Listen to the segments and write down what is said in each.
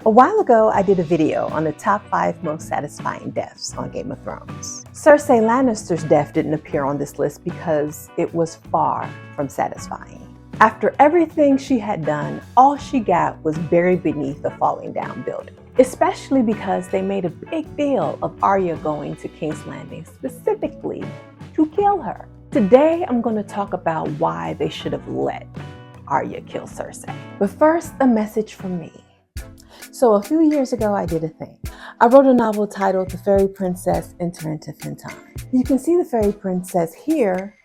A while ago, I did a video on the top 5 most satisfying deaths on Game of Thrones. Cersei Lannister's death didn't appear on this list because it was far from satisfying. After everything she had done, all she got was buried beneath a falling down building. Especially because they made a big deal of Arya going to King's Landing specifically to kill her. Today, I'm going to talk about why they should have let Arya kill Cersei. But first, a message from me. So a few years ago, I did a thing. I wrote a novel titled The Fairy Princess Enter into Time. You can see the fairy princess here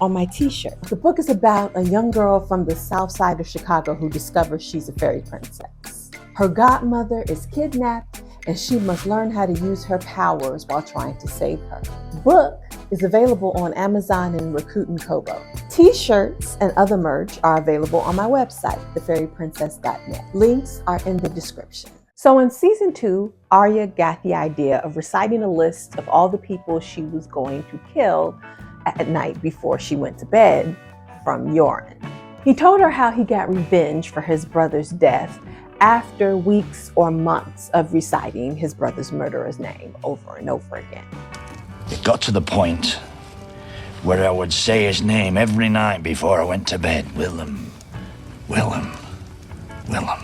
on my t-shirt. The book is about a young girl from the south side of Chicago who discovers she's a fairy princess. Her godmother is kidnapped and she must learn how to use her powers while trying to save her. The book is available on Amazon and Rakuten Kobo. T-shirts and other merch are available on my website, thefairyprincess.net. Links are in the description. So in season 2, Arya got the idea of reciting a list of all the people she was going to kill at night before she went to bed from Yoren. He told her how he got revenge for his brother's death after weeks or months of reciting his brother's murderer's name over and over again. It got to the point where I would say his name every night before I went to bed. Willem, Willem, Willem.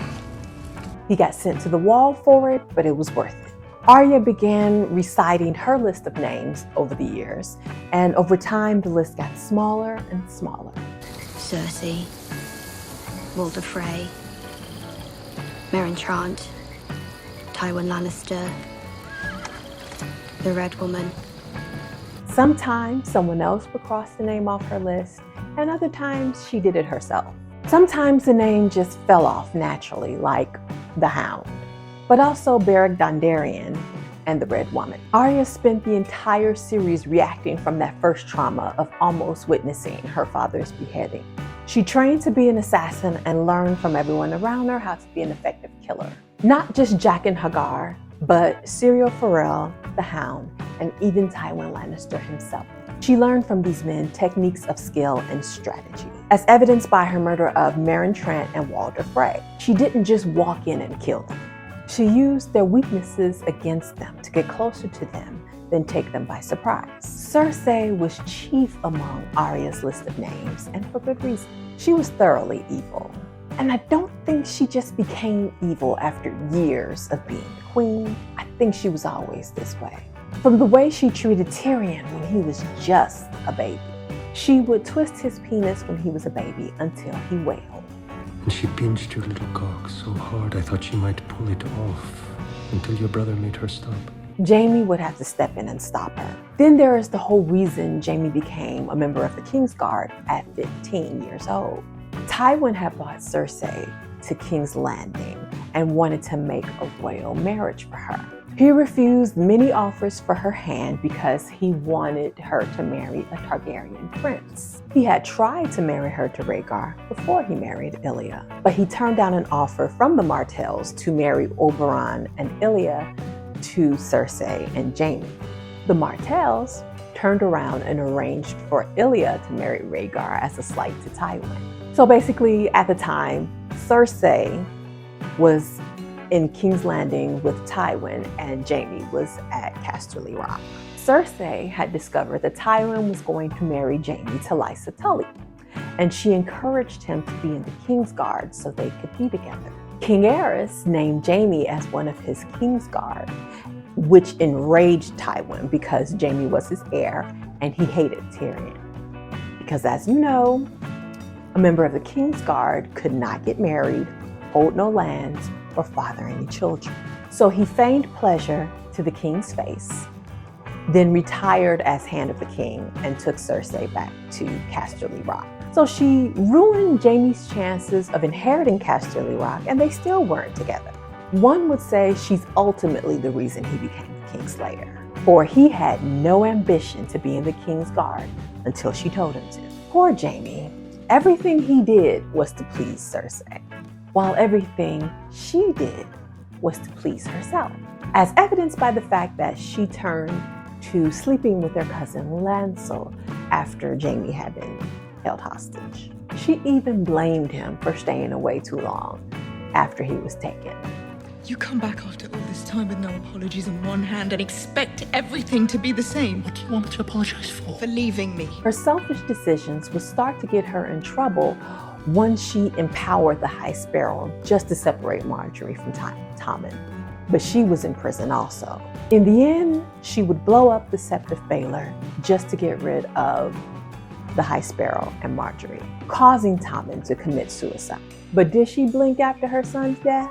He got sent to the wall for it, but it was worth it. Arya began reciting her list of names over the years, and over time the list got smaller and smaller. Cersei, Walder Frey, Meryn Trant, Tywin Lannister, the Red Woman. Sometimes someone else would cross the name off her list, and other times she did it herself. Sometimes the name just fell off naturally, like the Hound, but also Beric Dondarrion and the Red Woman. Arya spent the entire series reacting from that first trauma of almost witnessing her father's beheading. She trained to be an assassin and learned from everyone around her how to be an effective killer. Not just Jaqen H'ghar, but Syrio Forel, the Hound, and even Tywin Lannister himself. She learned from these men techniques of skill and strategy, as evidenced by her murder of Meryn Trant and Walder Frey. She didn't just walk in and kill them. She used their weaknesses against them to get closer to them, then take them by surprise. Cersei was chief among Arya's list of names, and for good reason. She was thoroughly evil. And I don't think she just became evil after years of being the queen. I think she was always this way. From the way she treated Tyrion when he was just a baby. She would twist his penis when he was a baby until he wailed. And she pinched your little cock so hard I thought she might pull it off until your brother made her stop. Jaime would have to step in and stop her. Then there is the whole reason Jaime became a member of the Kingsguard at 15 years old. Tywin had brought Cersei to King's Landing and wanted to make a royal marriage for her. He refused many offers for her hand because he wanted her to marry a Targaryen prince. He had tried to marry her to Rhaegar before he married Ilya, but he turned down an offer from the Martells to marry Oberyn and Ilya to Cersei and Jaime. The Martells turned around and arranged for Ilya to marry Rhaegar as a slight to Tywin. So basically, at the time, Cersei was in King's Landing with Tywin and Jaime was at Casterly Rock. Cersei had discovered that Tywin was going to marry Jaime to Lysa Tully, and she encouraged him to be in the Kingsguard so they could be together. King Aerys named Jaime as one of his Kingsguard, which enraged Tywin because Jaime was his heir and he hated Tyrion. Because as you know, a member of the Kingsguard could not get married, hold no lands, or father any children. So he feigned pleasure to the king's face, then retired as Hand of the King and took Cersei back to Casterly Rock. So she ruined Jaime's chances of inheriting Casterly Rock, and they still weren't together. One would say she's ultimately the reason he became the Kingslayer, for he had no ambition to be in the Kingsguard until she told him to. Poor Jaime. Everything he did was to please Cersei, while everything she did was to please herself, as evidenced by the fact that she turned to sleeping with their cousin Lancel after Jaime had been held hostage. She even blamed him for staying away too long after he was taken. You come back after all this time with no apologies on one hand and expect everything to be the same. What do you want me to apologize for? For leaving me. Her selfish decisions would start to get her in trouble once she empowered the High Sparrow just to separate Marjorie from Tommen. But she was in prison also. In the end, she would blow up the Sept of Baelor just to get rid of the High Sparrow and Marjorie, causing Tommen to commit suicide. But did she blink after her son's death?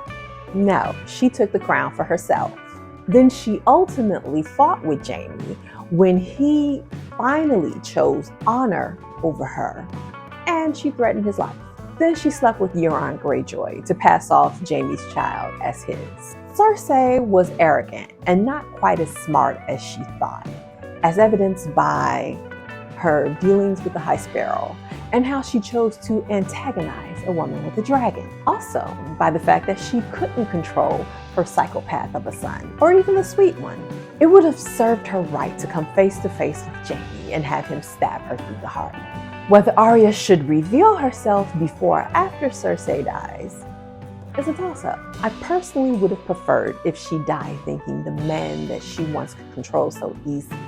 No, she took the crown for herself. Then she ultimately fought with Jaime when he finally chose honor over her, and she threatened his life. Then she slept with Euron Greyjoy to pass off Jaime's child as his. Cersei was arrogant and not quite as smart as she thought, as evidenced by her dealings with the High Sparrow and how she chose to antagonize a woman with a dragon. Also, by the fact that she couldn't control her psychopath of a son, or even a sweet one. It would have served her right to come face to face with Jaime and have him stab her through the heart. Whether Arya should reveal herself before or after Cersei dies is a toss-up. I personally would have preferred if she died thinking the man that she once could control so easily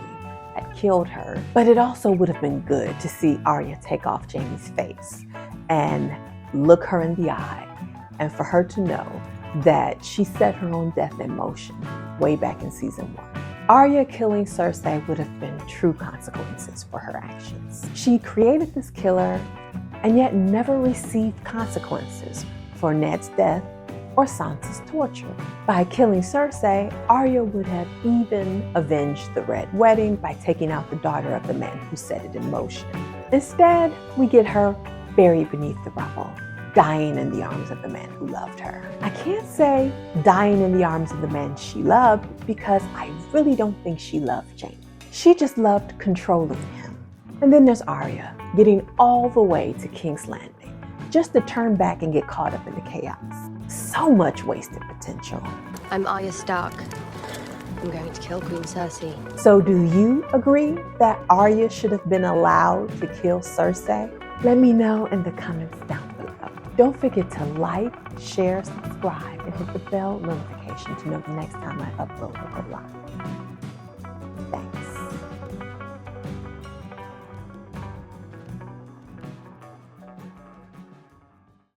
had killed her, but it also would have been good to see Arya take off Jaime's face and look her in the eye, and for her to know that she set her own death in motion way back in season 1. Arya killing Cersei would have been true consequences for her actions. She created this killer and yet never received consequences for Ned's death or Sansa's torture. By killing Cersei, Arya would have even avenged the Red Wedding by taking out the daughter of the man who set it in motion. Instead, we get her buried beneath the rubble, dying in the arms of the man who loved her. I can't say dying in the arms of the man she loved because I really don't think she loved Jaime. She just loved controlling him. And then there's Arya, getting all the way to King's Landing, just to turn back and get caught up in the chaos. So much wasted potential. I'm Arya Stark. I'm going to kill Queen Cersei. So do you agree that Arya should have been allowed to kill Cersei? Let me know in the comments down below. Don't forget to like, share, subscribe, and hit the bell notification to know the next time I upload or go live. Thanks.